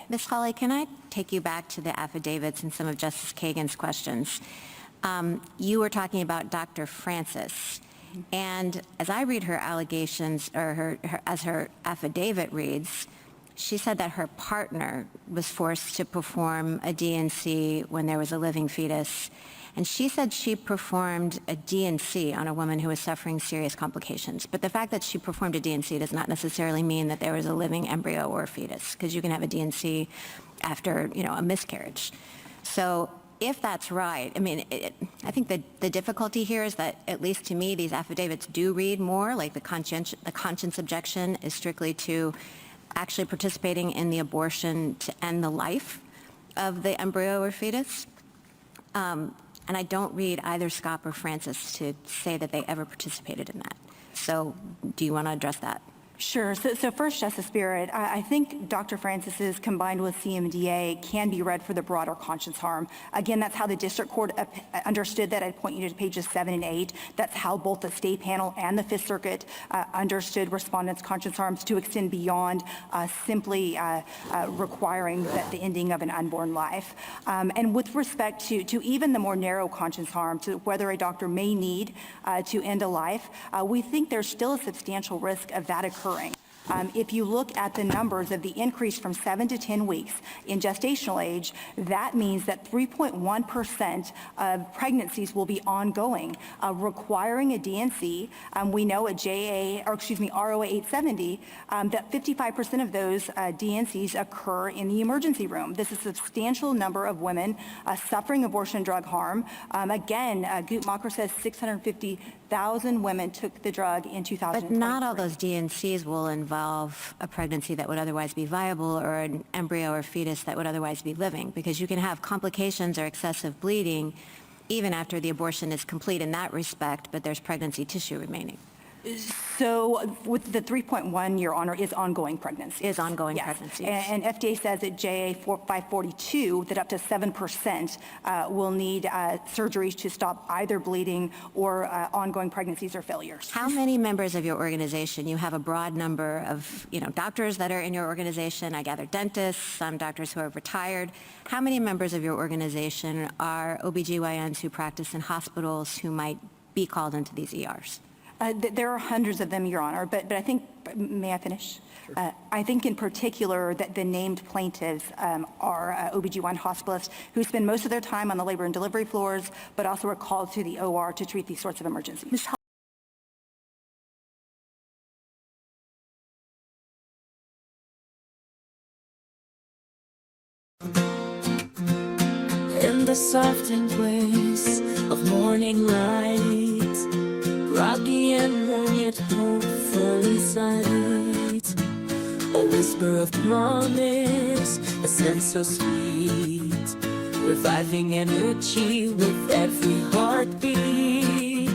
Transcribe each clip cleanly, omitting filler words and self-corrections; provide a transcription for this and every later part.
Ms. Hawley, can I take you back to the affidavits and some of Justice Kagan's questions? You were talking about Dr. Francis, and as I read her allegations, or as her affidavit reads, she said that her partner was forced to perform a D&C when there was a living fetus, and she said she performed a D&C on a woman who was suffering serious complications. But the fact that she performed a D&C does not necessarily mean that there was a living embryo or fetus, because you can have a D&C after, a miscarriage. So if that's right, I think the difficulty here is that, at least to me, these affidavits do read more like the conscience objection is strictly to actually participating in the abortion to end the life of the embryo or fetus. And I don't read either Scott or Francis to say that they ever participated in that. So do you want to address that? Sure. So first, Justice Barrett, I think Dr. Francis's combined with CMDA can be read for the broader conscience harm. Again, that's how the district court understood that. I'd point you to pages 7 and 8. That's how both the state panel and the Fifth Circuit understood respondents' conscience harms to extend beyond simply requiring the ending of an unborn life. And with respect to even the more narrow conscience harm, to whether a doctor may need to end a life, we think there's still a substantial risk of that occurring. If you look at the numbers of the increase from 7 to 10 weeks in gestational age, that means that 3.1% of pregnancies will be ongoing, requiring a D&C. We know at ROA 870 that 55% of those D&Cs occur in the emergency room. This is a substantial number of women suffering abortion drug harm. Again, Guttmacher says 650,000 women took the drug in 2023. But not all those D&Cs will involve a pregnancy that would otherwise be viable or an embryo or fetus that would otherwise be living, because you can have complications or excessive bleeding even after the abortion is complete in that respect, but there's pregnancy tissue remaining. So with the 3.1, Your Honor, is ongoing pregnancy. Is ongoing pregnancy. And FDA says at JA 542 that up to 7% will need surgeries to stop either bleeding or ongoing pregnancies or failures. How many members of your organization? You have a broad number of doctors that are in your organization. I gather dentists, some doctors who are retired. How many members of your organization are OBGYNs who practice in hospitals who might be called into these ERs? There are hundreds of them, Your Honor, but I think, may I finish? Sure. I think in particular that the named plaintiffs are OBGYN hospitalists who spend most of their time on the labor and delivery floors, but also are called to the OR to treat these sorts of emergencies. In the soft embrace of morning light, rocky and rugged, hopefully sight, a whisper of promise, a sense so sweet, reviving energy with every heartbeat.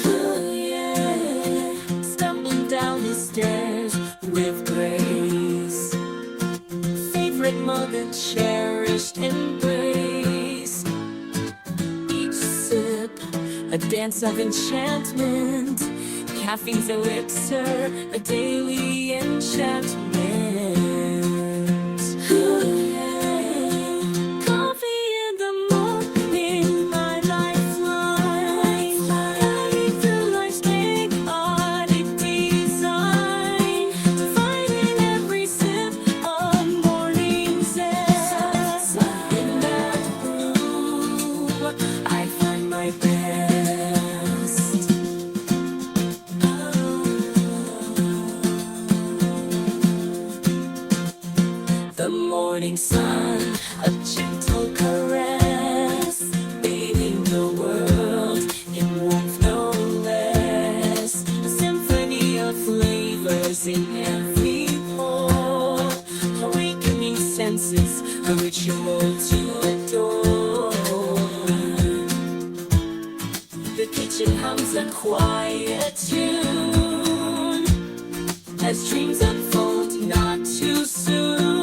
Oh yeah, stumbling down the stairs with grace, favorite mother, cherished embrace. Each sip a dance of enchantment, caffeine's elixir, a daily enchantment. Ooh, yeah. Coffee in the morning, my lifeline. Guiding through life's chaotic design, finding every sip of morning zest. In that brew, I find my best. The morning sun, a gentle caress, bathing the world in warmth no less. A symphony of flavors in every pore, awakening senses, a ritual to adore. The kitchen hums a quiet tune as dreams unfold not too soon.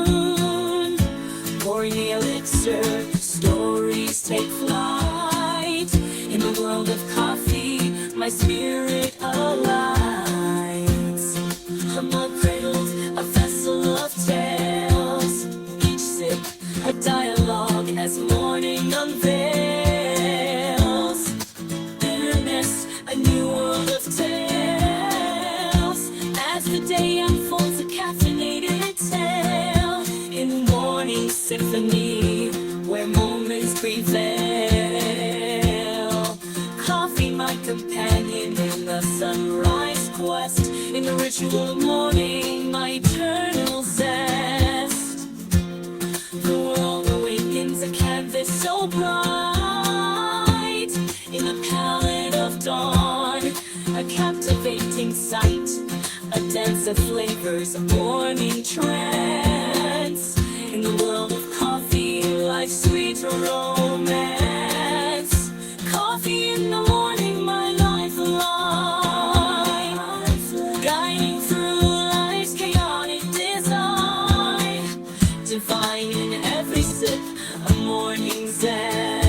Pouring the elixir, stories take flight. In the world of coffee, my spirit alights. A mug cradled, a vessel of tales. symphony where moments prevail. Coffee, my companion in the sunrise quest, in the ritual of morning, my eternal zest. The world awakens a canvas so bright, in the palette of dawn, a captivating sight, a dance of flavors, a morning trance. In the world of coffee, life's sweet romance. Coffee in the morning, my lifeline, guiding through life's chaotic design. Divine in every sip, a morning zen.